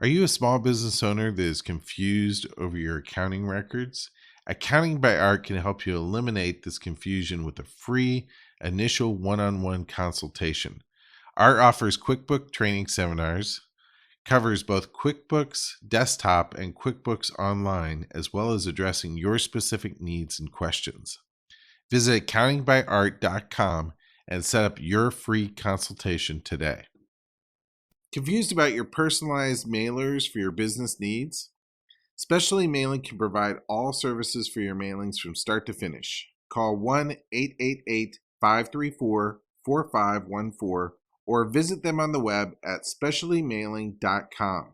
Are you a small business owner that is confused over your accounting records? Accounting by Art can help you eliminate this confusion with a free initial one-on-one consultation. Art offers QuickBooks training seminars, covers both QuickBooks Desktop and QuickBooks Online, as well as addressing your specific needs and questions. Visit accountingbyart.com and set up your free consultation today. Confused about your personalized mailers for your business needs? Specialty Mailing can provide all services for your mailings from start to finish. Call 1-888-534-4514 or visit them on the web at specialtymailing.com.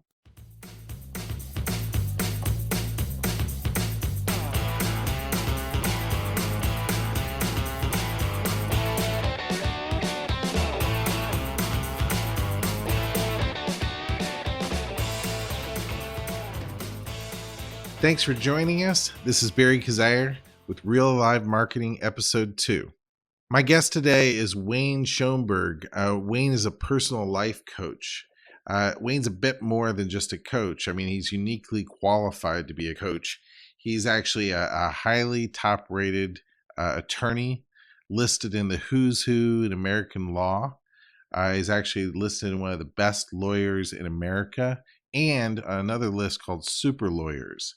Thanks for joining us. This is Barry Coziahr with Real Live Marketing Episode 2. My guest today is Wayne Schoeneberg. Wayne is a personal life coach. Wayne's a bit more than just a coach. I mean, he's uniquely qualified to be a coach. He's actually a highly top-rated attorney listed in the who's who in American law. He's actually listed in one of the best lawyers in America and another list called Super Lawyers.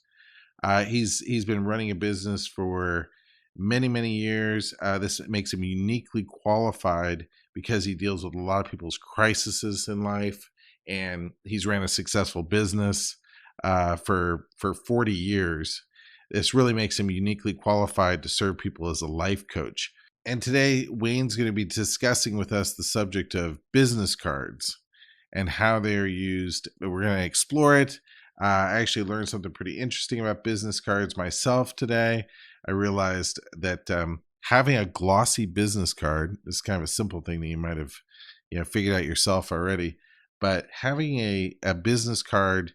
He's been running a business for many years. This makes him uniquely qualified because he deals with a lot of people's crises in life, and he's ran a successful business for 40 years. This really makes him uniquely qualified to serve people as a life coach. And today, Wayne's going to be discussing with us the subject of business cards and how they are used. We're going to explore it. I actually learned something pretty interesting about business cards myself today. I realized that having a glossy business card is kind of a simple thing that you might have figured out yourself already. But having a business card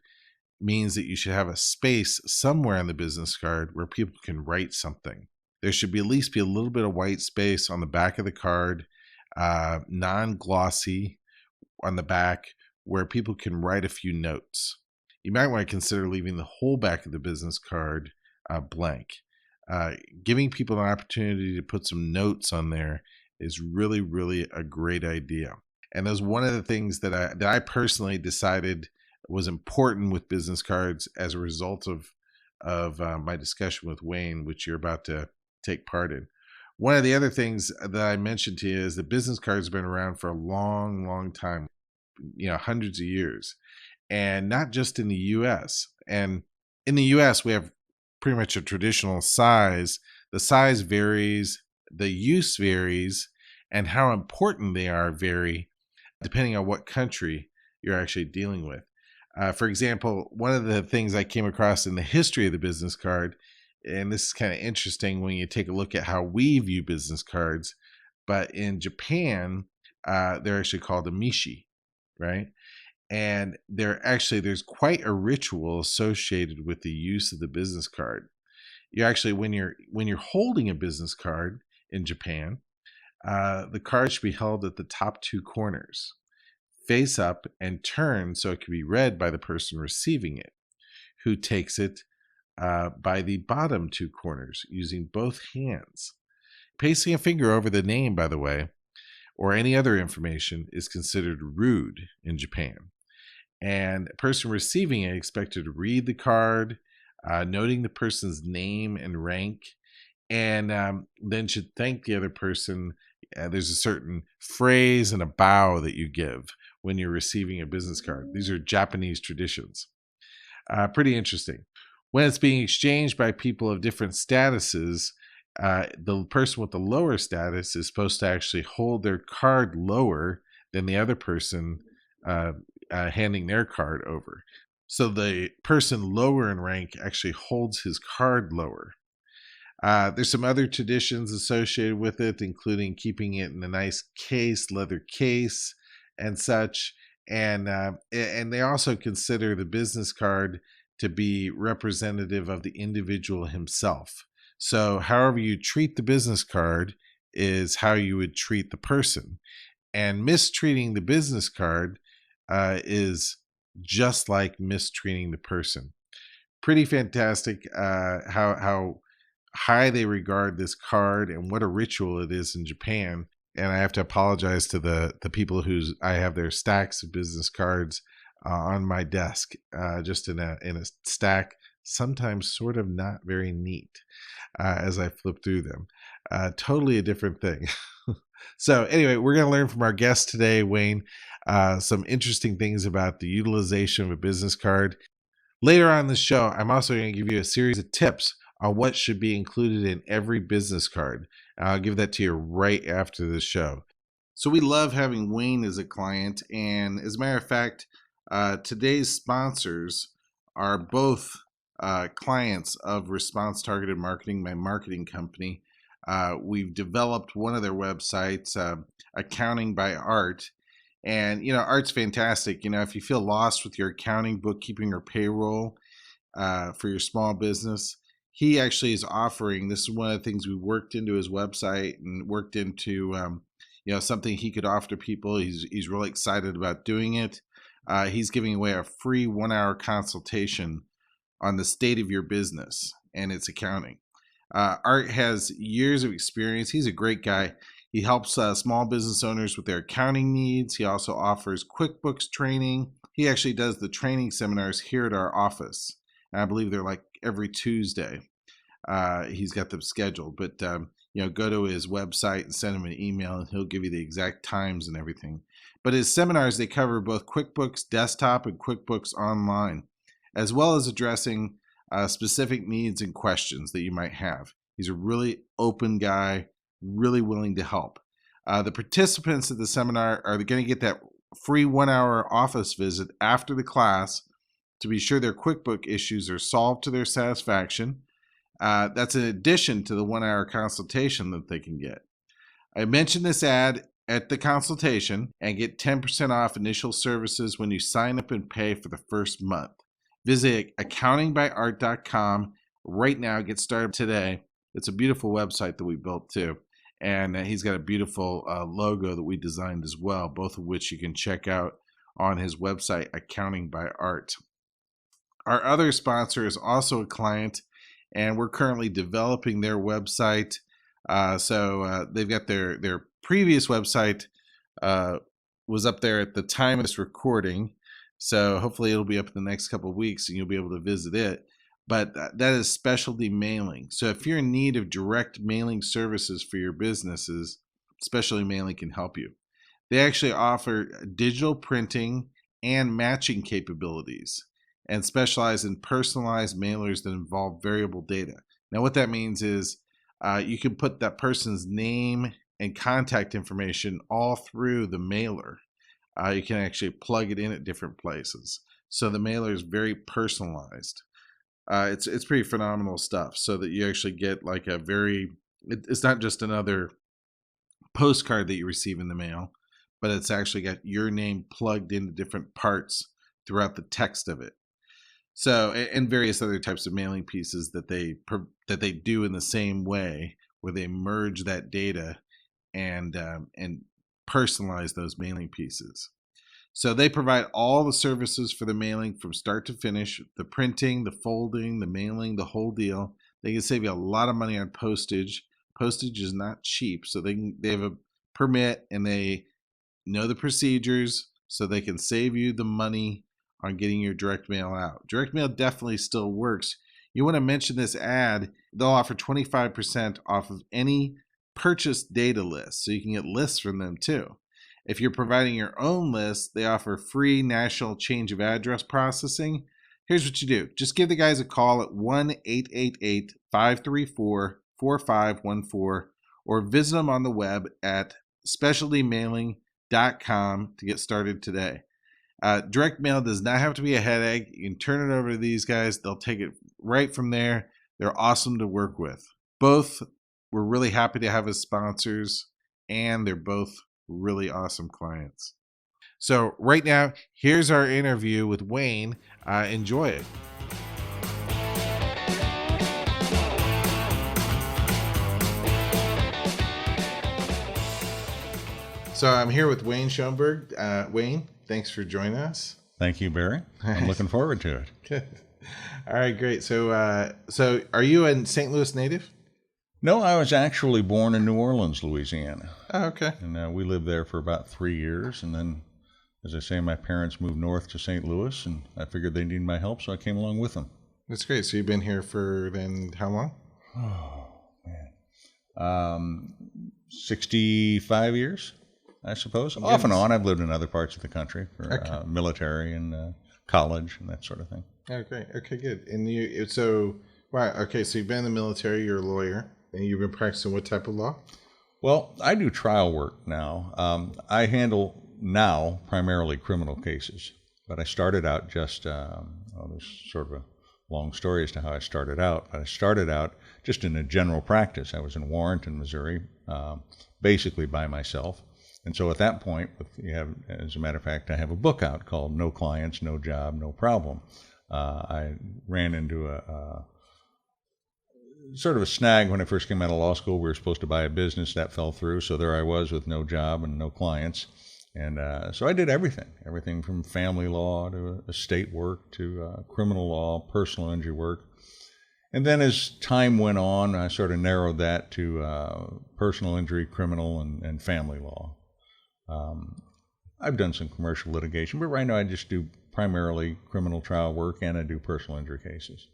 means that you should have a space somewhere on the business card where people can write something. There should be at least be a little bit of white space on the back of the card, non-glossy on the back, where people can write a few notes. You might want to consider leaving the whole back of the business card blank. Giving people an opportunity to put some notes on there is really a great idea. And that's one of the things that I personally decided was important with business cards as a result of my discussion with Wayne, which you're about to take part in. One of the other things that I mentioned to you is that business cards have been around for a long time, hundreds of years. And not just in the U.S. And in the U.S., we have pretty much a traditional size. The size varies, the use varies, and how important they are vary depending on what country you're actually dealing with. For example, one of the things I came across in the history of the business card, and this is kind of interesting when you take a look at how we view business cards, but in Japan, they're actually called a mishi, right? And there's quite a ritual associated with the use of the business card. You actually, when you're holding a business card in Japan, the card should be held at the top two corners, face up and turned so it can be read by the person receiving it, who takes it by the bottom two corners using both hands. Placing a finger over the name, by the way, or any other information is considered rude in Japan. And a person receiving it expected to read the card, noting the person's name and rank, and then should thank the other person. There's a certain phrase and a bow that you give when you're receiving a business card. These are Japanese traditions. Pretty interesting. When it's being exchanged by people of different statuses, the person with the lower status is supposed to actually hold their card lower than the other person handing their card over. So the person lower in rank actually holds his card lower. There's some other traditions associated with it, including keeping it in a nice case, leather case, and such. And they also consider the business card to be representative of the individual himself. So however you treat the business card is how you would treat the person. And mistreating the business card is just like mistreating the person. Pretty fantastic how high they regard this card and what a ritual it is in Japan. And I have to apologize to the people whose I have their stacks of business cards on my desk, just in a stack, sometimes sort of not very neat as I flip through them. Totally a different thing. So anyway, we're going to learn from our guest today, Wayne, some interesting things about the utilization of a business card. Later on in the show, I'm also going to give you a series of tips on what should be included in every business card. I'll give that to you right after the show. So we love having Wayne as a client. And as a matter of fact, today's sponsors are both clients of Response Targeted Marketing, my marketing company. We've developed one of their websites, Accounting by Art. And, Art's fantastic. If you feel lost with your accounting, bookkeeping, or payroll for your small business, he actually is offering, this is one of the things we worked into his website and worked into, something he could offer to people. He's really excited about doing it. He's giving away a free 1-hour consultation on the state of your business and its accounting. Art has years of experience. He's a great guy. He helps small business owners with their accounting needs. He also offers QuickBooks training. He actually does the training seminars here at our office. And I believe they're like every Tuesday. He's got them scheduled. But, go to his website and send him an email, and he'll give you the exact times and everything. But his seminars, they cover both QuickBooks Desktop and QuickBooks Online, as well as addressing specific needs and questions that you might have. He's a really open guy, really willing to help. The participants at the seminar are going to get that free 1-hour office visit after the class to be sure their QuickBook issues are solved to their satisfaction. That's in addition to the 1-hour consultation that they can get. I mentioned this ad at the consultation and get 10% off initial services when you sign up and pay for the first month. Visit accountingbyart.com right now. Get started today. It's a beautiful website that we built too. And he's got a beautiful logo that we designed as well, both of which you can check out on his website, Accounting by Art. Our other sponsor is also a client, and we're currently developing their website. So they've got their previous website was up there at the time of this recording. So hopefully it'll be up in the next couple of weeks and you'll be able to visit it. But that is specialty mailing. So if you're in need of direct mailing services for your businesses, specialty mailing can help you. They actually offer digital printing and matching capabilities and specialize in personalized mailers that involve variable data. Now, what that means is you can put that person's name and contact information all through the mailer. You can actually plug it in at different places. So the mailer is very personalized. It's pretty phenomenal stuff, so that you actually get like it's not just another postcard that you receive in the mail, but it's actually got your name plugged into different parts throughout the text of it. So, and various other types of mailing pieces that they do in the same way, where they merge that data and personalize those mailing pieces. So they provide all the services for the mailing from start to finish, the printing, the folding, the mailing, the whole deal. They can save you a lot of money on postage. Postage is not cheap, so they have a permit and they know the procedures, so they can save you the money on getting your direct mail out. Direct mail definitely still works. You want to mention this ad, they'll offer 25% off of any purchased data list, so you can get lists from them too. If you're providing your own list, they offer free national change of address processing. Here's what you do. Just give the guys a call at 1-888-534-4514 or visit them on the web at specialtymailing.com to get started today. Direct mail does not have to be a headache. You can turn it over to these guys. They'll take it right from there. They're awesome to work with. Both we're really happy to have as sponsors, and they're both really awesome clients. So right now, here's our interview with Wayne. Enjoy it. So I'm here with Wayne Schoeneberg. Wayne, thanks for joining us. Thank you, Barry. I'm looking forward to it. Good. All right, great. So are you a St. Louis native? No, I was actually born in New Orleans, Louisiana. Oh, okay. And we lived there for about 3 years. And then, as I say, my parents moved north to St. Louis, and I figured they needed my help, so I came along with them. That's great. So you've been here for then how long? Oh, man. 65 years, I suppose. Yes. Off and on, I've lived in other parts of the country for military and college and that sort of thing. Oh, great. Okay, good. And wow. Okay, so you've been in the military. You're a lawyer, and you've been practicing what type of law? Well, I do trial work now. I handle now primarily criminal cases, but I started out just, there's sort of a long story as to how I started out, but I started out just in a general practice. I was in Warrenton, Missouri, basically by myself. And so at that point, as a matter of fact, I have a book out called No Clients, No Job, No Problem. I ran into a sort of a snag when I first came out of law school. We were supposed to buy a business. That fell through. So there I was with no job and no clients. And so I did everything from family law to estate work to criminal law, personal injury work. And then as time went on, I sort of narrowed that to personal injury, criminal, and family law. I've done some commercial litigation, but right now I just do primarily criminal trial work, and I do personal injury cases.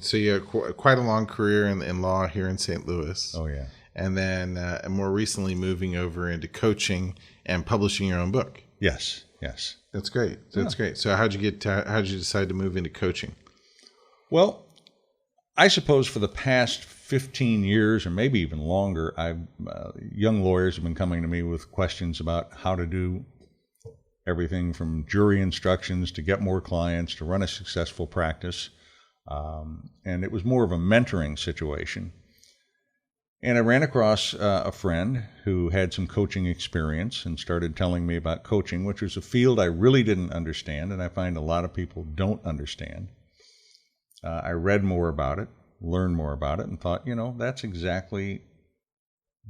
So you have quite a long career in law here in St. Louis. Oh, yeah. And then more recently moving over into coaching and publishing your own book. Yes. That's great. Great. So how'd you decide to move into coaching? Well, I suppose for the past 15 years or maybe even longer, young lawyers have been coming to me with questions about how to do everything from jury instructions to get more clients to run a successful practice. And it was more of a mentoring situation. And I ran across a friend who had some coaching experience and started telling me about coaching, which was a field I really didn't understand, and I find a lot of people don't understand. I read more about it, learned more about it, and thought, that's exactly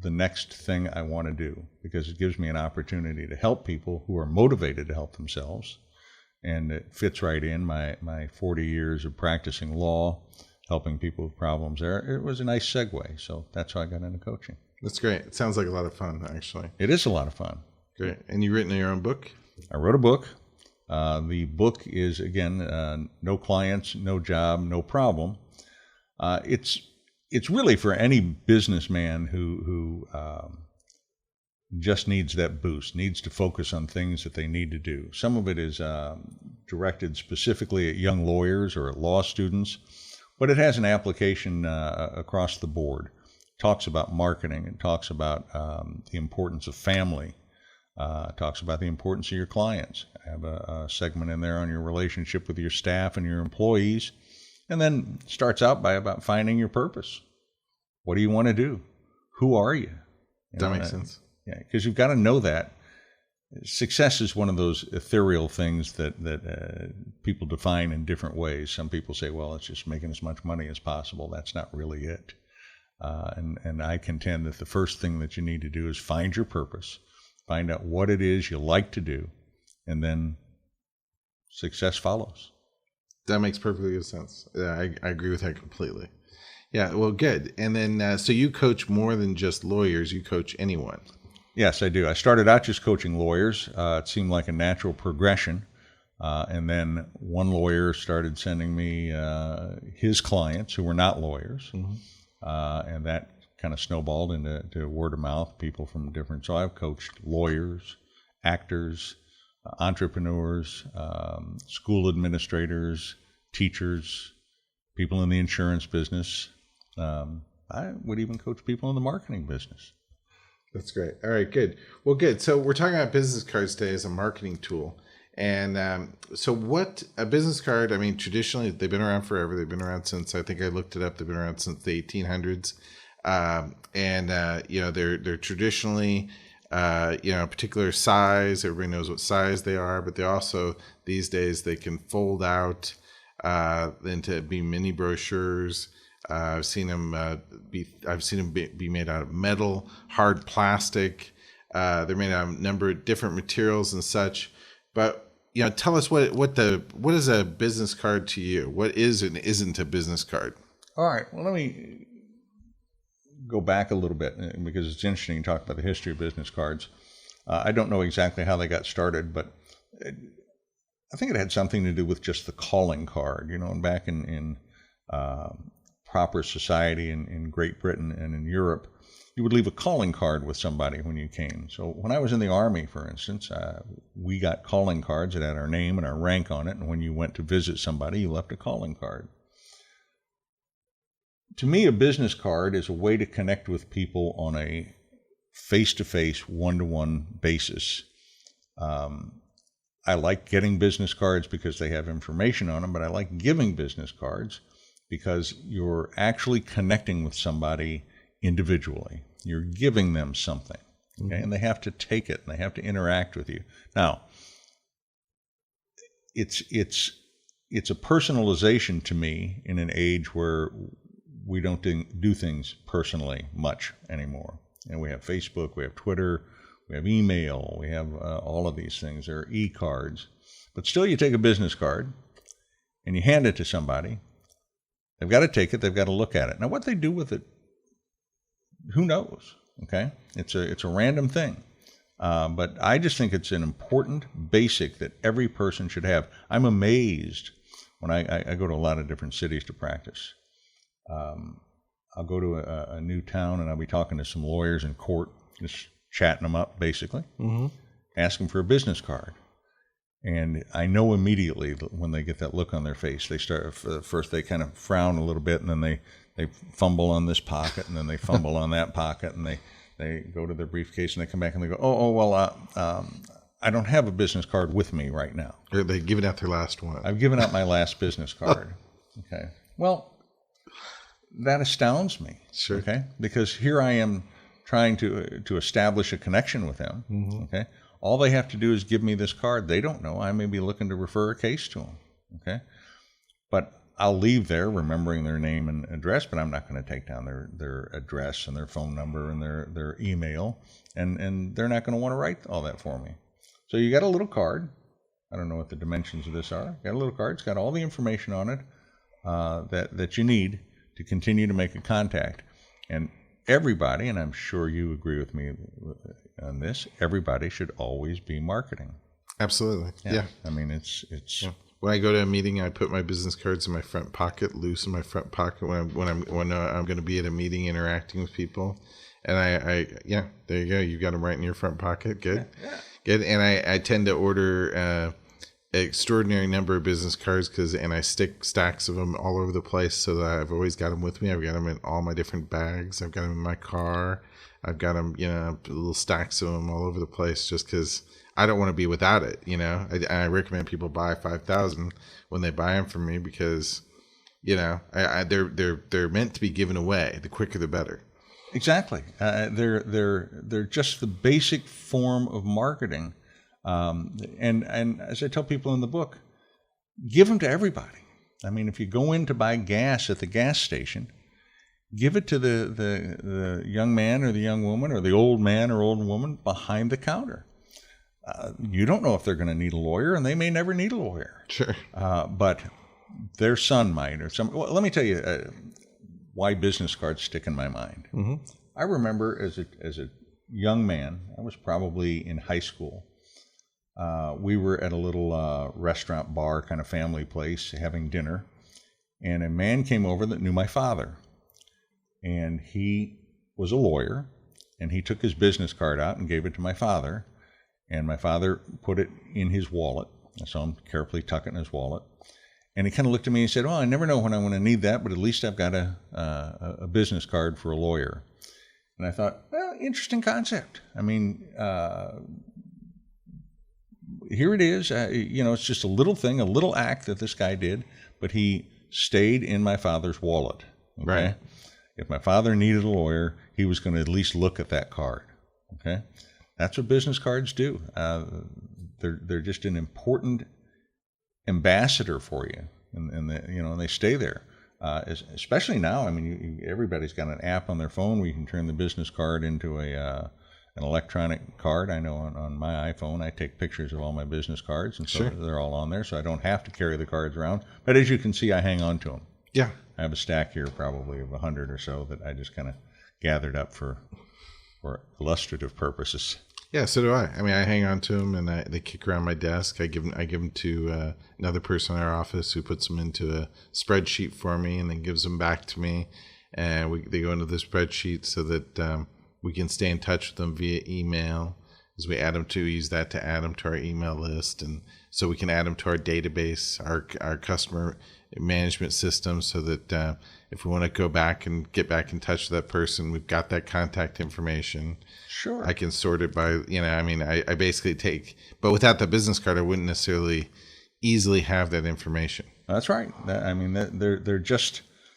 the next thing I want to do, because it gives me an opportunity to help people who are motivated to help themselves. And it fits right in my 40 years of practicing law, helping people with problems there. It was a nice segue. So that's how I got into coaching. That's great. It sounds like a lot of fun, actually. It is a lot of fun. Great. And you've written your own book? I wrote a book. The book is, again, No Clients, No Job, No Problem. It's really for any businessman who just needs that boost, needs to focus on things that they need to do. Some of it is directed specifically at young lawyers or at law students, but it has an application across the board. It talks about marketing. It talks about the importance of family. It talks about the importance of your clients. I have a segment in there on your relationship with your staff and your employees, and then starts out by about finding your purpose. What do you want to do? Who are you? That makes sense. Yeah, because you've got to know that. Success is one of those ethereal things that people define in different ways. Some people say, well, it's just making as much money as possible. That's not really it. And I contend that the first thing that you need to do is find your purpose, find out what it is you like to do, and then success follows. That makes perfectly good sense. Yeah, I agree with that completely. Yeah, well, good. And then, so you coach more than just lawyers. You coach anyone. Yes, I do. I started out just coaching lawyers. It seemed like a natural progression. And then one lawyer started sending me his clients who were not lawyers. Mm-hmm. And that kind of snowballed into word of mouth, people from different. So I've coached lawyers, actors, entrepreneurs, school administrators, teachers, people in the insurance business. I would even coach people in the marketing business. That's great. All right, good. Well, good. So we're talking about business cards today as a marketing tool. And so what a business card, I mean, traditionally, they've been around forever. They've been around since, I think I looked it up, they've been around since the 1800s. They're traditionally, a particular size. Everybody knows what size they are, but they also, these days, they can fold out into be mini brochures. I've seen them be made out of metal, hard plastic. They're made out of a number of different materials and such. But tell us what is a business card to you? What is and isn't a business card? All right. Well, let me go back a little bit because it's interesting to talk about the history of business cards. I don't know exactly how they got started, but I think it had something to do with just the calling card, and back in proper society in Great Britain and in Europe, you would leave a calling card with somebody when you came. So when I was in the Army, for instance, we got calling cards that had our name and our rank on it, and when you went to visit somebody, you left a calling card. To me, a business card is a way to connect with people on a face-to-face, one-to-one basis. I like getting business cards because they have information on them, but I like giving business cards because you're actually connecting with somebody individually. You're giving them something, okay? Mm-hmm. And they have to take it, and they have to interact with you. Now, it's a personalization to me in an age where we don't do things personally much anymore. And we have Facebook, we have Twitter, we have email, we have all of these things. There are e-cards. But still, you take a business card and you hand it to somebody. They've got to take it. They've got to look at it. Now, what they do with it, who knows? Okay? It's a random thing. But I just think it's an important basic that every person should have. I'm amazed when I go to a lot of different cities to practice. I'll go to a new town and I'll be talking to some lawyers in court, just chatting them up, basically, ask them for a business card. And I know immediately when they get that look on their face, they start, first they kind of frown a little bit, and then they fumble on this pocket, and then they fumble on that pocket, and they go to their briefcase, and they come back and they go, well, I don't have a business card with me right now. Or they've given out their last one. I've given out my last business card. Okay. Well, that astounds me. Sure. Okay. Because here I am trying to establish a connection with them. Mm-hmm. Okay. All they have to do is give me this card. They don't know. I may be looking to refer a case to them. Okay. But I'll leave there remembering their name and address, but I'm not going to take down their address and their phone number and their email, and they're not going to want to write all that for me. So you got a little card. I don't know what the dimensions of this are. You got a little card. It's got all the information on it that you need to continue to make a contact. And everybody, and I'm sure you agree with me on this, everybody should always be marketing. Absolutely. Yeah. I mean, it's. Yeah. When I go to a meeting, I put my business cards in my front pocket, loose in my front pocket when I'm going to be at a meeting interacting with people. And I there you go. You've got them right in your front pocket. Good. Yeah. Good. And I tend to order an extraordinary number of business cards and I stick stacks of them all over the place so that I've always got them with me. I've got them in all my different bags. I've got them in my car. I've got them, little stacks of them all over the place just because I don't want to be without it. I recommend people buy 5,000 when they buy them from me because, they're meant to be given away. The quicker, the better. Exactly. They're just the basic form of marketing. And as I tell people in the book, give them to everybody. I mean, if you go in to buy gas at the gas station, give it to the young man or the young woman or the old man or old woman behind the counter. You don't know if they're going to need a lawyer, and they may never need a lawyer. Sure. But their son might, or some. Well, let me tell you why business cards stick in my mind. Mm-hmm. I remember as a young man, I was probably in high school. We were at a little restaurant bar kind of family place having dinner, and a man came over that knew my father, and he was a lawyer, and he took his business card out and gave it to my father. And my father put it in his wallet. I saw him carefully tuck it in his wallet. And he kind of looked at me and said, I never know when I'm going to need that, but at least I've got a business card for a lawyer. And I thought, well, interesting concept. I mean, here it is. It's just a little thing, a little act that this guy did, but he stayed in my father's wallet. Okay? Right. If my father needed a lawyer, he was going to at least look at that card. Okay? That's what business cards do. They're just an important ambassador for you, and they stay there. Especially now, I mean, everybody's got an app on their phone where you can turn the business card into an an electronic card. I know on my iPhone, I take pictures of all my business cards, and so Sure. they're all on there, so I don't have to carry the cards around. But as you can see, I hang on to them. Yeah. I have a stack here probably of 100 or so that I just kind of gathered up for illustrative purposes. Yeah, so do I. I mean, I hang on to them, and they kick around my desk. I give them to another person in our office who puts them into a spreadsheet for me, and then gives them back to me. And they go into the spreadsheet so that we can stay in touch with them via email. As we use that to add them to our email list, and so we can add them to our database, our customer management system, so that if we want to go back and get back in touch with that person, we've got that contact information. Sure. I can sort it by, I mean, I basically take, but without the business card, I wouldn't necessarily easily have that information. That's right. I mean, they're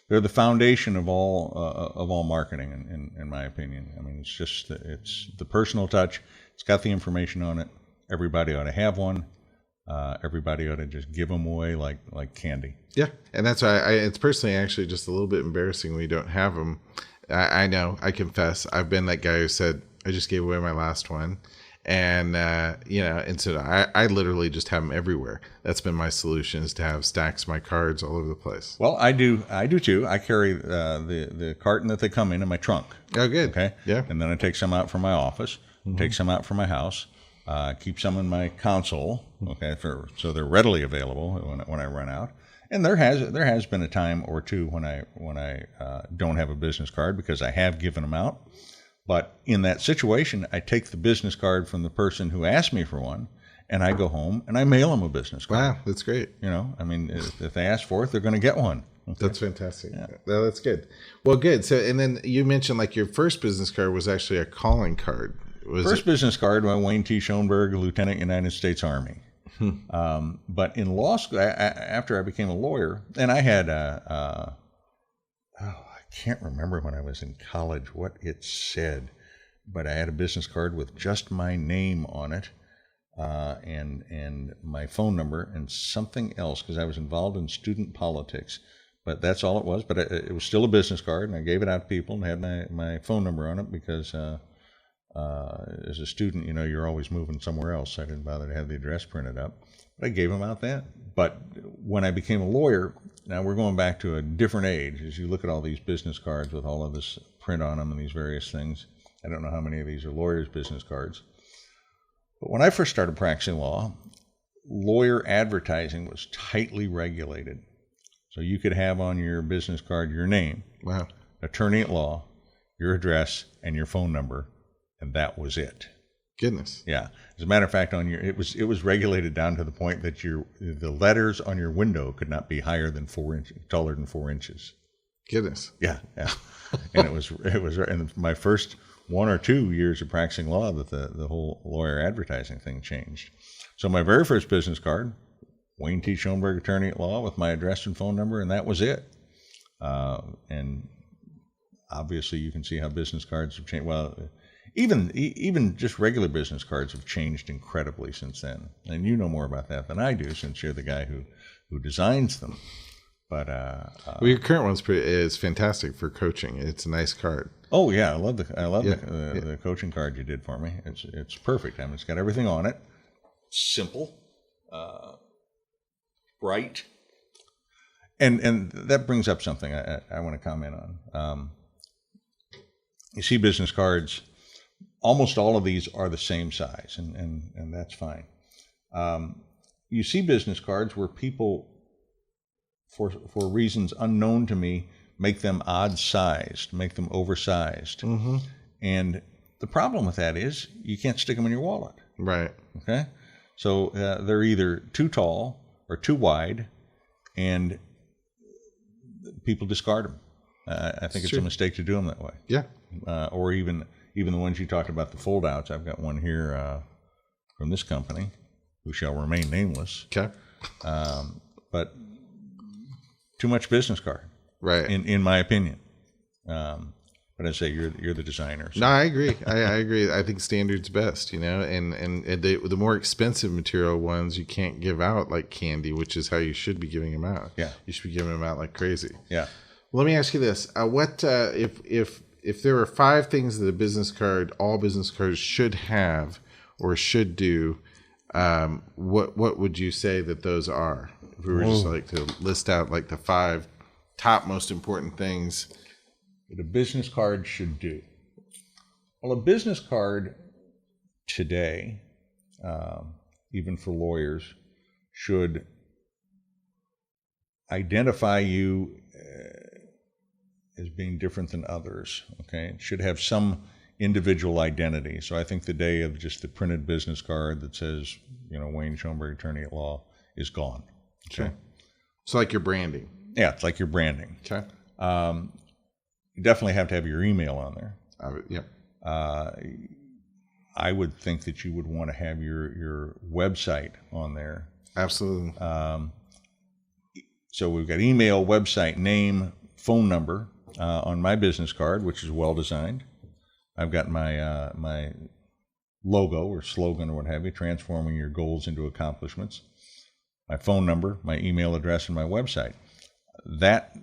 the foundation of all marketing, in my opinion. I mean, it's the personal touch. It's got the information on it. Everybody ought to have one. Everybody ought to just give them away like candy. Yeah, and that's why it's personally actually just a little bit embarrassing when we don't have them. I know, I confess, I've been that guy who said, I just gave away my last one. And, and so I literally just have them everywhere. That's been my solution, is to have stacks of my cards all over the place. Well, I do too. I carry the carton that they come in my trunk. Oh, good. Okay. Yeah. And then I take some out from my office, take some out from my house, keep some in my console. Okay. So they're readily available when I run out. And there has been a time or two when I don't have a business card because I have given them out. But in that situation, I take the business card from the person who asked me for one, and I go home and I mail them a business card. Wow, that's great. I mean, if they ask for it, they're going to get one. Okay. That's fantastic. Yeah. No, that's good. Well, good. So, and then you mentioned like your first business card was actually a calling card. Business card by Wayne T. Schoeneberg, Lieutenant United States Army. But in law school, after I became a lawyer, and I had I can't remember when I was in college what it said, but I had a business card with just my name on it, and my phone number and something else because I was involved in student politics. But that's all it was. But it was still a business card, and I gave it out to people and had my phone number on it because as a student, you're always moving somewhere else. So I didn't bother to have the address printed up. But I gave them out then. But when I became a lawyer, now we're going back to a different age. As you look at all these business cards with all of this print on them and these various things, I don't know how many of these are lawyers' business cards. But when I first started practicing law, lawyer advertising was tightly regulated. So you could have on your business card your name, wow, attorney at law, your address, and your phone number, and that was it. Goodness. Yeah. As a matter of fact, it was regulated down to the point that the letters on your window could not be taller than 4 inches. Goodness. Yeah. And it was in my first 1 or 2 years of practicing law that the whole lawyer advertising thing changed. So my very first business card, Wayne T. Schoeneberg, attorney at law, with my address and phone number, and that was it. And obviously, you can see how business cards have changed. Well, even just regular business cards have changed incredibly since then. And you know more about that than I do, since you're the guy who designs them. But well, your current is fantastic for coaching. It's a nice card. Oh yeah, I love the coaching card you did for me. It's perfect. I mean, it's got everything on it. Simple, bright, and that brings up something I want to comment on. You see business cards. Almost all of these are the same size, and that's fine. You see business cards where people, for reasons unknown to me, make them odd-sized, make them oversized. Mm-hmm. And the problem with that is you can't stick them in your wallet. Right. Okay? So they're either too tall or too wide, and people discard them. I think it's a mistake to do them that way. Yeah. Or even the ones you talked about, the fold-outs. I've got one here from this company, who shall remain nameless. Okay. But too much business card, right? In my opinion. But I say you're the designer. So. No, I agree. I agree. I think standard's best, and the more expensive material ones you can't give out like candy, which is how you should be giving them out. Yeah. You should be giving them out like crazy. Yeah. Well, let me ask you this: what if if there were 5 things that all business cards should have or should do, what would you say that those are? If we were just like to list out like the 5 top most important things that a business card should do. Well, a business card today, even for lawyers, should identify you as being different than others. Okay, it should have some individual identity. So I think the day of just the printed business card that says, Wayne Schoeneberg, attorney at law, is gone. Okay. So like your branding. Yeah, it's like your branding. Okay. You definitely have to have your email on there. Yep. I would think that you would want to have your website on there. Absolutely. So we've got email, website, name, phone number on my business card, which is well designed. I've got my logo or slogan or what have you, transforming your goals into accomplishments. My phone number, my email address, and my website. That,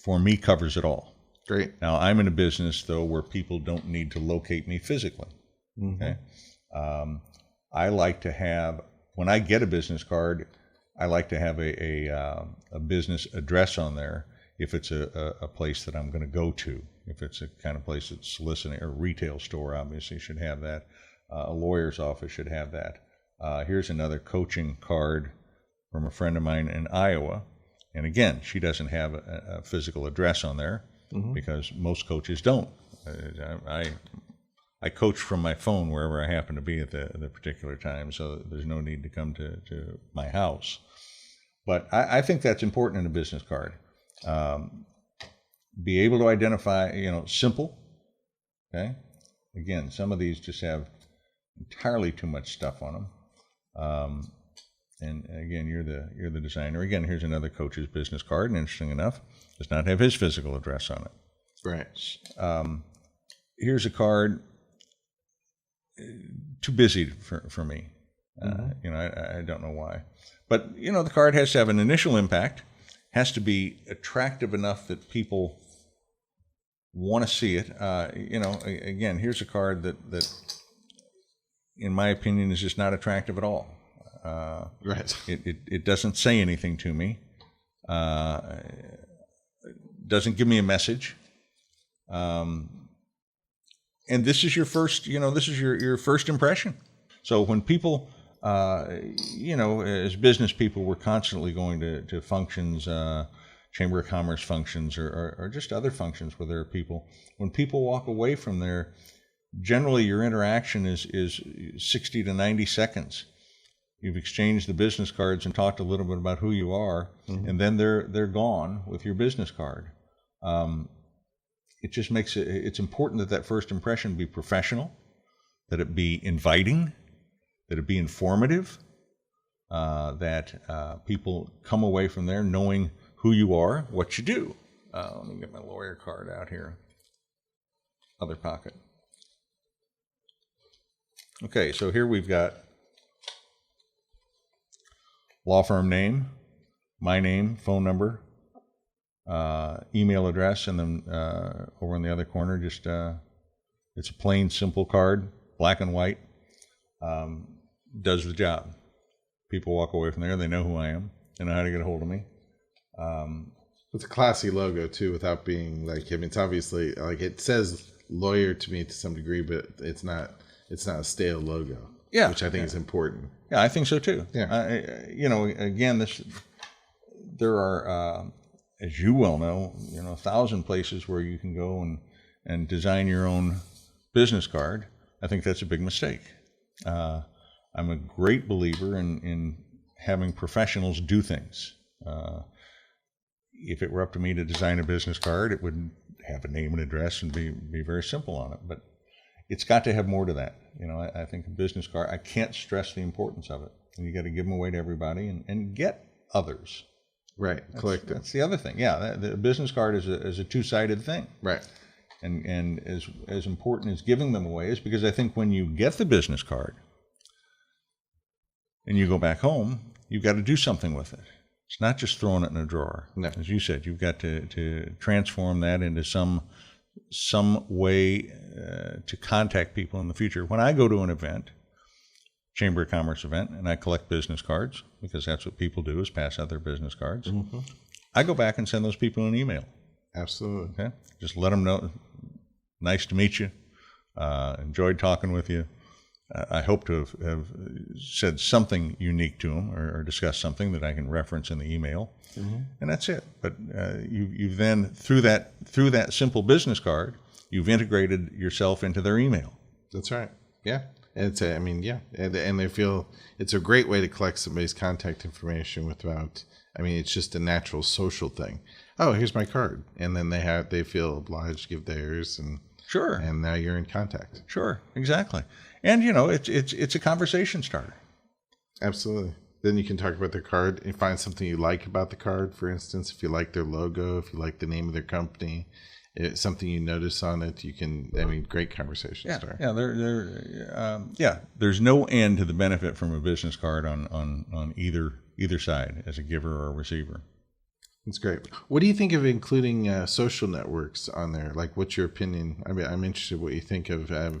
for me, covers it all. Great. Now, I'm in a business, though, where people don't need to locate me physically. Mm-hmm. Okay. I like to have, when I get a business card, I like to have a business address on there if it's a place that I'm going to go to. If it's a kind of place that's soliciting, or retail store, obviously, should have that. A lawyer's office should have that. Here's another coaching card from a friend of mine in Iowa. And again, she doesn't have a physical address on there because most coaches don't. I coach from my phone wherever I happen to be at the particular time, so there's no need to come to my house. But I think that's important in a business card. Be able to identify, simple. Okay. Again, some of these just have entirely too much stuff on them. And again, you're the designer. Again, here's another coach's business card, and interesting enough, does not have his physical address on it. Right. Here's a card too busy for me. I don't know why, but the card has to have an initial impact, has to be attractive enough that people want to see it. Again, here's a card that, in my opinion, is just not attractive at all. Right. It doesn't say anything to me. Doesn't give me a message. And this is your first, this is your first impression. So when people, as business people, we're constantly going to functions, Chamber of Commerce functions, or just other functions where there are people. When people walk away from there, generally your interaction is 60 to 90 seconds. You've exchanged the business cards and talked a little bit about who you are, and then they're gone with your business card. It just makes it's important that first impression be professional, that it be inviting, that it be informative, that people come away from there knowing who you are, what you do. Let me get my lawyer card out here. Other pocket. Okay, so here we've got law firm name, my name, phone number, email address, and then over in the other corner, just it's a plain, simple card, black and white, does the job. People walk away from there, they know who I am, they know how to get a hold of me. It's a classy logo too, without being like, it's obviously like it says lawyer to me to some degree, but it's not a stale logo. Yeah, which I think is important. Yeah, I think so too. Yeah, again, there are, as you well know, 1,000 places where you can go and design your own business card. I think that's a big mistake. I'm a great believer in having professionals do things. If it were up to me to design a business card, it would have a name and address and be very simple on it. But it's got to have more to that. I think a business card, I can't stress the importance of it. And you got to give them away to everybody and get others. Right. Collective. That's the other thing. Yeah, the business card is a two-sided thing. Right. And as important as giving them away is because I think when you get the business card and you go back home, you've got to do something with it. It's not just throwing it in a drawer. No. As you said, you've got to transform that into some some way to contact people in the future. When I go to an event, Chamber of Commerce event, and I collect business cards, because that's what people do, is pass out their business cards. Mm-hmm. I go back and send those people an email. Absolutely. Okay, just let them know, nice to meet you, enjoyed talking with you. I hope to have said something unique to them, or discussed something that I can reference in the email, and that's it. But you've then, through that simple business card, you've integrated yourself into their email. That's right. Yeah. And and they feel it's a great way to collect somebody's contact information without. It's just a natural social thing. Oh, here's my card, and then they feel obliged to give theirs, and sure, and now you're in contact. Sure, exactly, and it's a conversation starter. Absolutely. Then you can talk about their card and find something you like about the card. For instance, if you like their logo, if you like the name of their company. It's something you notice on it, you can. Great conversation starter. Yeah. There's no end to the benefit from a business card on either side, as a giver or a receiver. That's great. What do you think of including social networks on there? Like, what's your opinion? I'm interested what you think of. I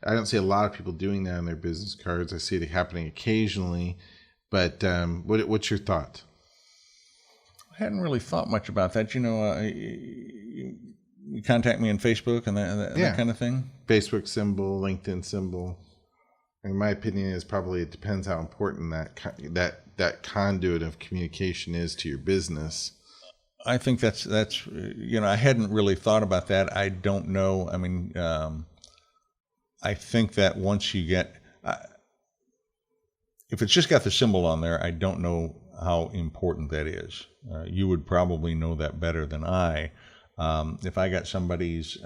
don't see a lot of people doing that on their business cards. I see it happening occasionally, but what's your thought? I hadn't really thought much about that. You contact me on Facebook and that kind of thing. Facebook symbol, LinkedIn symbol. In my opinion, is probably it depends how important that conduit of communication is to your business. I think that's I hadn't really thought about that. I don't know. I think that once you get, if it's just got the symbol on there, I don't know how important that is. You would probably know that better than I. If I got somebody's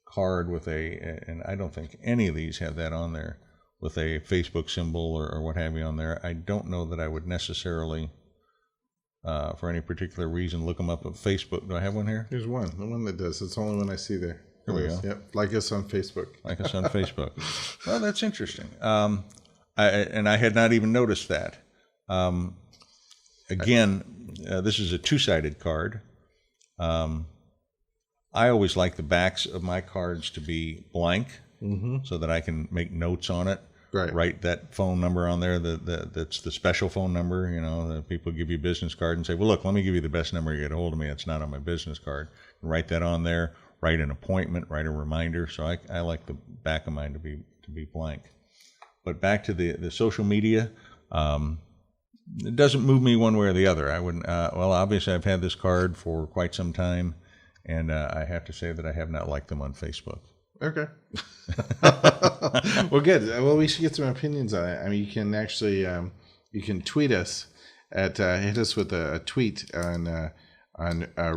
card with and I don't think any of these have that on there, with a Facebook symbol or what have you on there, I don't know that I would necessarily, for any particular reason, look them up on Facebook. Do I have one here? Here's one. The one that does. It's the only one I see there. Here we go. Yep. Like us on Facebook. Like us on Facebook. Well, that's interesting. I had not even noticed that. Again, this is a two-sided card. I always like the backs of my cards to be blank, so that I can make notes on it. Right. Write that phone number on there. That's the special phone number. That people give you a business card and say, "Well, look, let me give you the best number to get a hold of me. It's not on my business card." Write that on there. Write an appointment. Write a reminder. So I like the back of mine to be blank. But back to the social media. It doesn't move me one way or the other. I wouldn't. Well, obviously, I've had this card for quite some time, and I have to say that I have not liked them on Facebook. Okay. Well, good. Well, we should get some opinions on it. You can actually you can tweet us at hit us with a tweet on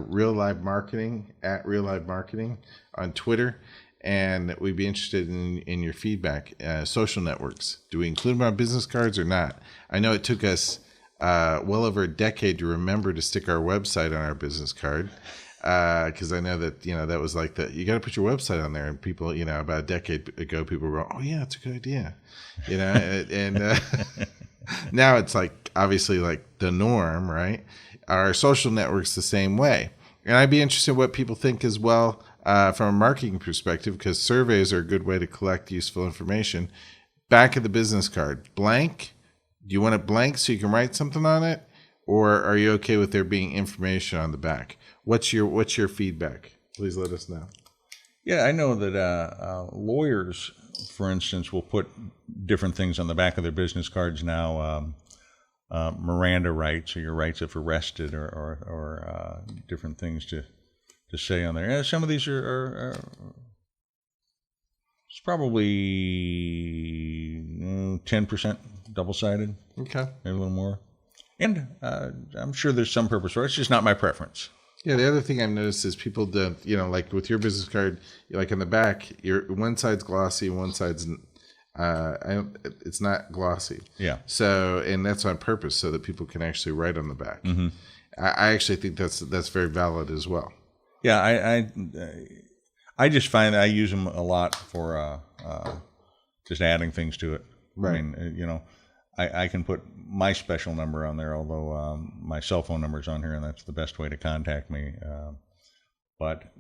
Real Live Marketing at Real Live Marketing on Twitter. And we'd be interested in your feedback. Social networks. Do we include them on business cards or not? I know it took us well over a decade to remember to stick our website on our business card. Because I know that, that was like you got to put your website on there. And people, about a decade ago, people were, oh, yeah, it's a good idea. And now it's like, obviously, like the norm, right? Our social networks the same way. And I'd be interested in what people think as well. From a marketing perspective, because surveys are a good way to collect useful information. Back of the business card, blank. Do you want it blank so you can write something on it, or are you okay with there being information on the back? What's your feedback? Please let us know. Yeah, I know that lawyers, for instance, will put different things on the back of their business cards now. Miranda rights, or your rights if arrested, or different things to say on there. Yeah, some of these are it's probably 10% double-sided. Okay. Maybe a little more. And I'm sure there's some purpose for it. It's just not my preference. Yeah, the other thing I've noticed is people do, like with your business card, like on the back, one side's glossy, one side's it's not glossy. Yeah. So, and that's on purpose so that people can actually write on the back. Mm-hmm. I actually think that's very valid as well. Yeah, I just find that I use them a lot for just adding things to it. Right. I can put my special number on there, although my cell phone number is on here, and that's the best way to contact me. But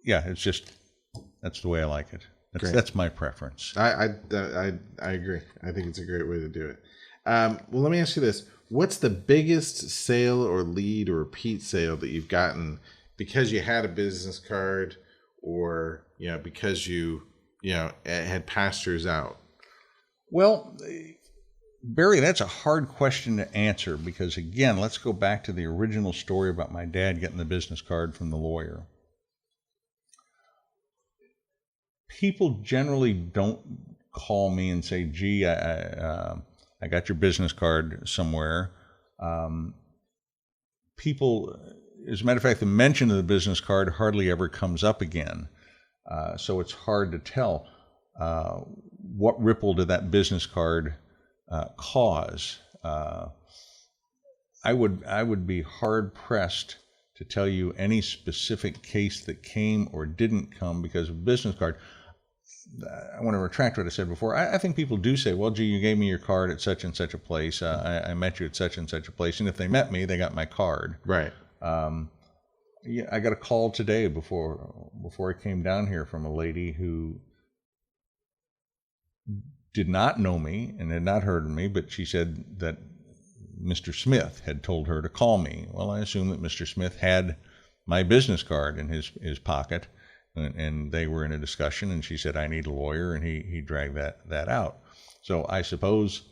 yeah, it's just, that's the way I like it. That's my preference. I agree. I think it's a great way to do it. Well, let me ask you this: what's the biggest sale or lead or repeat sale that you've gotten because you had a business card, or because you had pastures out? Well, Barry, that's a hard question to answer because, again, let's go back to the original story about my dad getting the business card from the lawyer. People generally don't call me and say, gee, I got your business card somewhere. People, as a matter of fact, the mention of the business card hardly ever comes up again. So it's hard to tell what ripple did that business card cause. I would be hard pressed to tell you any specific case that came or didn't come because of business card. I want to retract what I said before. I think people do say, well, gee, you gave me your card at such and such a place. I met you at such and such a place. And if they met me, they got my card. Right. Yeah, I got a call today before I came down here from a lady who did not know me and had not heard of me, but she said that Mr. Smith had told her to call me. Well, I assume that Mr. Smith had my business card in his pocket, and they were in a discussion, and she said, I need a lawyer, and he dragged that out. So I suppose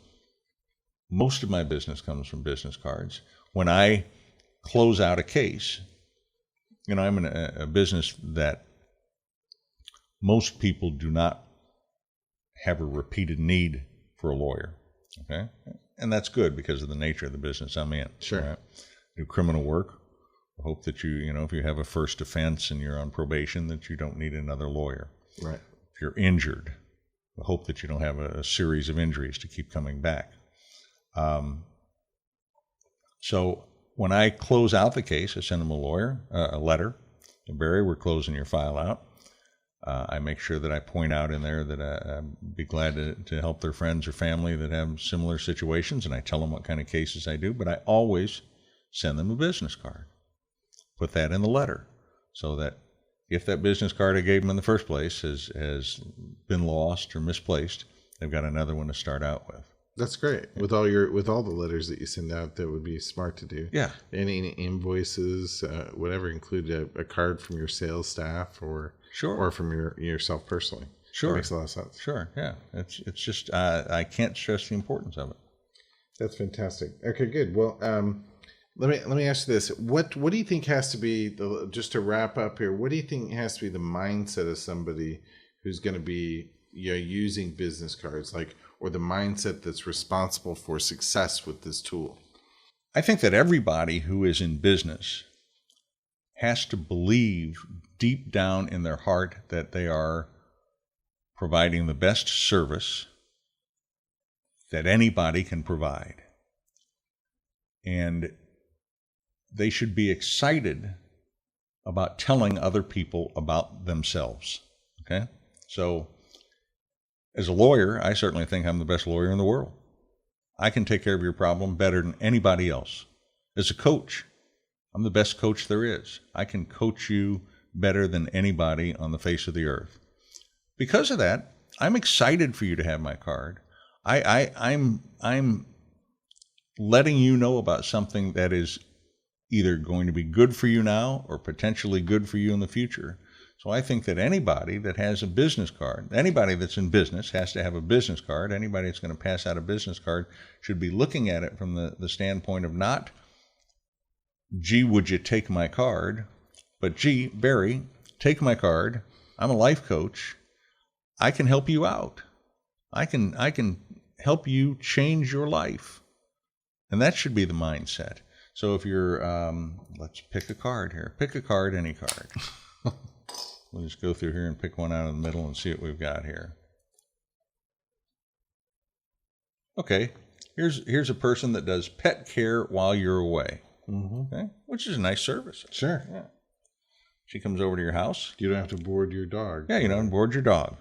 most of my business comes from business cards. When I close out a case, I'm in a business that most people do not have a repeated need for a lawyer, okay? And that's good because of the nature of the business I'm in. Sure. Right? Do criminal work. I hope that if you have a first offense and you're on probation, that you don't need another lawyer. Right. If you're injured, I hope that you don't have a series of injuries to keep coming back. So when I close out the case, I send them a letter. Barry, we're closing your file out. I make sure that I point out in there that I'd be glad to help their friends or family that have similar situations, and I tell them what kind of cases I do, but I always send them a business card. Put that in the letter so that if that business card I gave them in the first place has been lost or misplaced, they've got another one to start out with. That's great. With all the letters that you send out, that would be smart to do. Yeah. Any invoices, whatever, include a card from your sales staff or from yourself personally. Sure. That makes a lot of sense. Sure. Yeah. It's just I can't stress the importance of it. That's fantastic. Okay, good. Well, let me ask you this: what do you think has to be just to wrap up here? What do you think has to be the mindset of somebody who's going to be using business cards, or the mindset that's responsible for success with this tool? I think that everybody who is in business has to believe deep down in their heart that they are providing the best service that anybody can provide. And they should be excited about telling other people about themselves. Okay? So, as a lawyer, I certainly think I'm the best lawyer in the world. I can take care of your problem better than anybody else. As a coach, I'm the best coach there is. I can coach you better than anybody on the face of the earth. Because of that, I'm excited for you to have my card. I'm letting you know about something that is either going to be good for you now or potentially good for you in the future. So I think that anybody that has a business card, anybody that's in business has to have a business card. Anybody that's going to pass out a business card should be looking at it from the standpoint of not, gee, would you take my card? But gee, Barry, take my card. I'm a life coach. I can help you out. I can help you change your life. And that should be the mindset. So if you're, let's pick a card here. Pick a card, any card. We'll just go through here and pick one out of the middle and see what we've got here. Okay, here's a person that does pet care while you're away. Mm-hmm. Okay, which is a nice service. Sure. Yeah. She comes over to your house. You don't have to board your dog. Yeah, board your dog.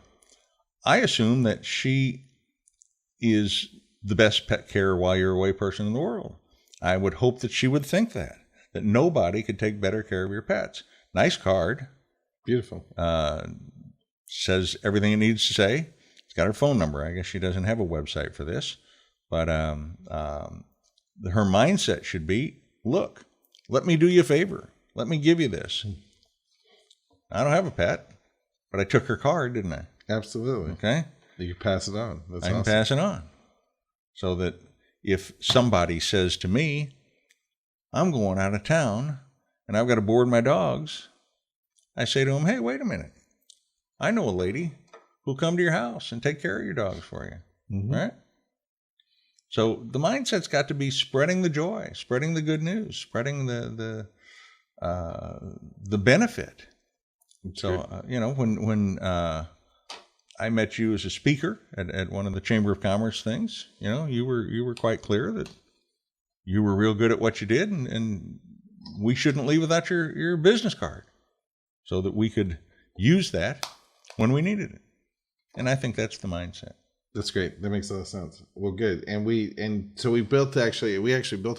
I assume that she is the best pet care while you're away person in the world. I would hope that she would think that. that nobody could take better care of your pets. Nice card. Beautiful. Says everything it needs to say. It's got her phone number. I guess she doesn't have a website for this. But her mindset should be, look, let me do you a favor. Let me give you this. I don't have a pet, but I took her card, didn't I? Absolutely. Okay. You can pass it on. That's I can awesome. pass it on. So that if somebody says to me, I'm going out of town and I've got to board my dogs, I say to them, hey, wait a minute. I know a lady who'll come to your house and take care of your dogs for you. Mm-hmm. Right? So the mindset's got to be spreading the joy, spreading the good news, spreading the benefit. So, when I met you as a speaker at one of the Chamber of Commerce things, you were quite clear that you were real good at what you did, and we shouldn't leave without your business card, so that we could use that when we needed it. And I think that's the mindset. That's great. That makes a lot of sense. Well, good. And so we actually built a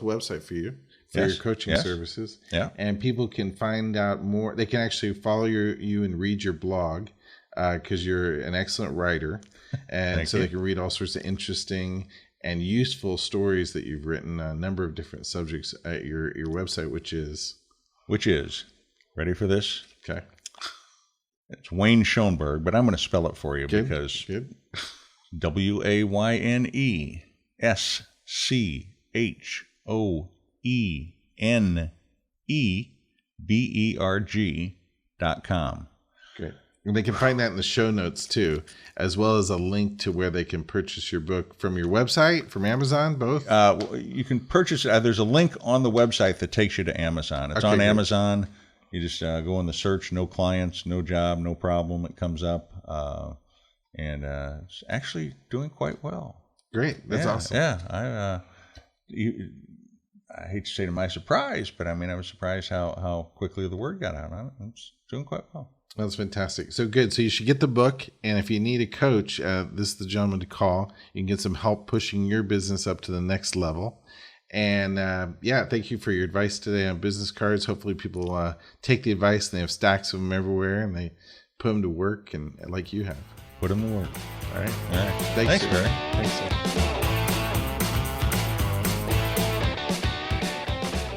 website for you for your coaching services. Yeah. And people can find out more. They can actually follow you and read your blog because you're an excellent writer. And so they can read all sorts of interesting and useful stories that you've written on a number of different subjects at your website, which is ready for this? Okay. It's Wayne Schoenberg, but I'm going to spell it for you because WayneSchoeneberg.com. Great. And they can find that in the show notes too, as well as a link to where they can purchase your book from your website, from Amazon, both? You can purchase it. There's a link on the website that takes you to Amazon. It's on Amazon. You just go in the search, no clients, no job, no problem. It comes up. And it's actually doing quite well. Great. That's awesome. Yeah. I hate to say to my surprise, but I was surprised how quickly the word got out on it. It's doing quite well. That's fantastic. So good. So you should get the book. And if you need a coach, this is the gentleman to call. You can get some help pushing your business up to the next level. And thank you for your advice today on business cards. Hopefully people take the advice and they have stacks of them everywhere and they put them to work and like you have. Put them to work. All right. Thanks, Barry. Thanks, sir.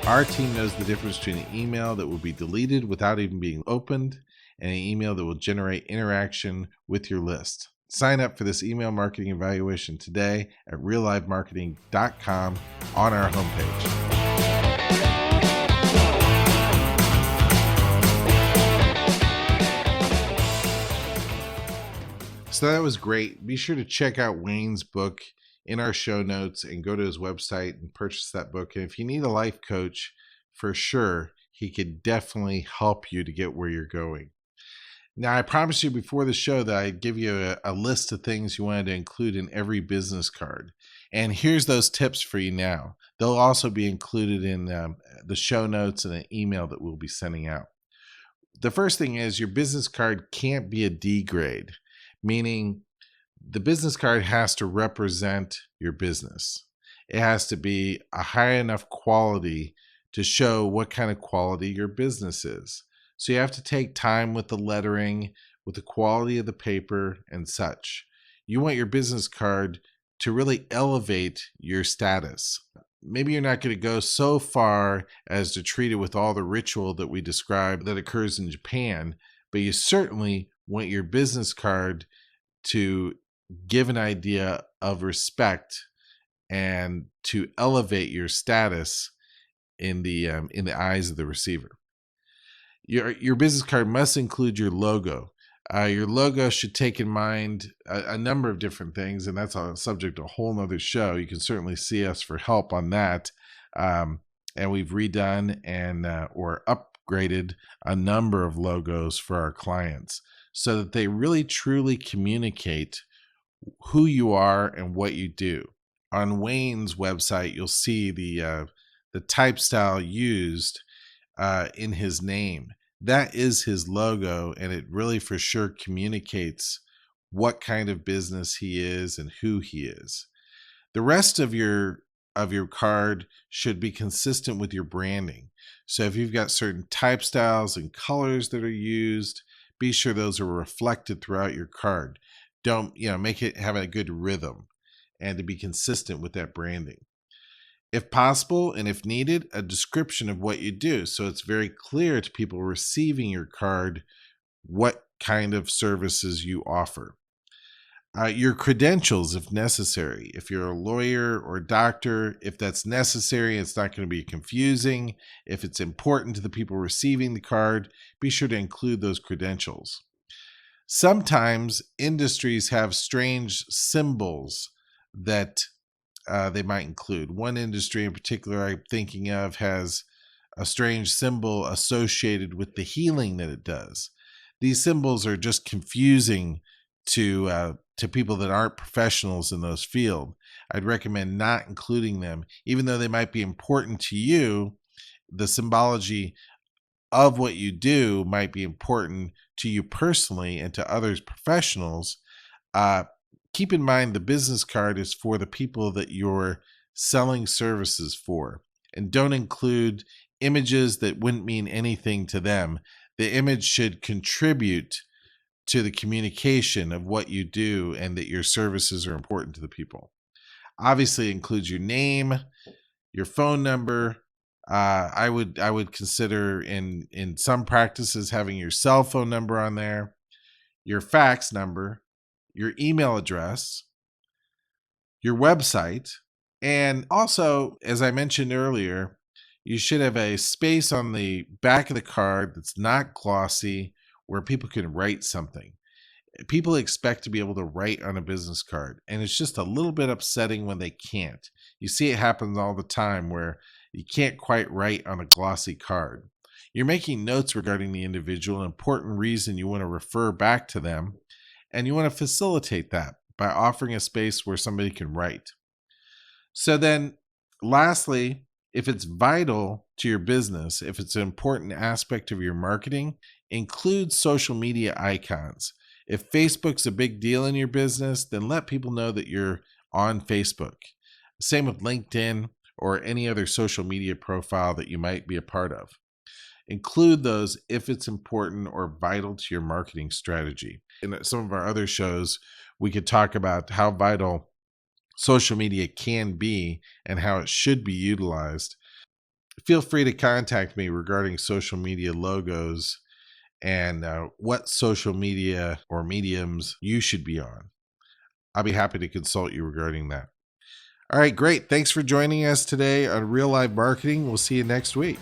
Our team knows the difference between an email that will be deleted without even being opened and an email that will generate interaction with your list. Sign up for this email marketing evaluation today at reallivemarketing.com on our homepage. So that was great. Be sure to check out Wayne's book in our show notes and go to his website and purchase that book. And if you need a life coach, for sure, he could definitely help you to get where you're going. Now, I promised you before the show that I'd give you a list of things you wanted to include in every business card. And here's those tips for you now. They'll also be included in the show notes and an email that we'll be sending out. The first thing is your business card can't be a D grade, meaning the business card has to represent your business. It has to be a high enough quality to show what kind of quality your business is. So you have to take time with the lettering, with the quality of the paper and such. You want your business card to really elevate your status. Maybe you're not going to go so far as to treat it with all the ritual that we described that occurs in Japan, but you certainly want your business card to give an idea of respect and to elevate your status in the eyes of the receiver. Your business card must include your logo. Your logo should take in mind a number of different things, and that's a subject of a whole nother show. You can certainly see us for help on that. And we've redone and or upgraded a number of logos for our clients so that they really truly communicate who you are and what you do. On Wayne's website, you'll see the type style used in his name. That is his logo, and it really for sure communicates what kind of business he is and who he is. The rest of your card should be consistent with your branding. So if you've got certain type styles and colors that are used, be sure those are reflected throughout your card. Don't, make it have a good rhythm and to be consistent with that branding. If possible and if needed, a description of what you do so it's very clear to people receiving your card what kind of services you offer. Your credentials, if necessary. If you're a lawyer or doctor, if that's necessary, it's not going to be confusing. If it's important to the people receiving the card, be sure to include those credentials. Sometimes industries have strange symbols that they might include. One industry in particular I'm thinking of has a strange symbol associated with the healing that it does. These symbols are just confusing to people that aren't professionals in those fields. I'd recommend not including them, even though they might be important to you. The symbology of what you do might be important to you personally and to others professionals. Uh, Keep in mind the business card is for the people that you're selling services for, and don't include images that wouldn't mean anything to them. The image should contribute to the communication of what you do and that your services are important to the people. Obviously, it includes your name, your phone number. I would consider in some practices having your cell phone number on there, your fax number, your email address, your website, and also, as I mentioned earlier, you should have a space on the back of the card that's not glossy where people can write something. People expect to be able to write on a business card, and it's just a little bit upsetting when they can't. You see it happens all the time where you can't quite write on a glossy card. You're making notes regarding the individual, an important reason you want to refer back to them, and you want to facilitate that by offering a space where somebody can write. So then, lastly, if it's vital to your business, if it's an important aspect of your marketing, include social media icons. If Facebook's a big deal in your business, then let people know that you're on Facebook. Same with LinkedIn or any other social media profile that you might be a part of. Include those if it's important or vital to your marketing strategy. In some of our other shows, we could talk about how vital social media can be and how it should be utilized. Feel free to contact me regarding social media logos and what social media or mediums you should be on. I'll be happy to consult you regarding that. All right, great. Thanks for joining us today on Real Life Marketing. We'll see you next week.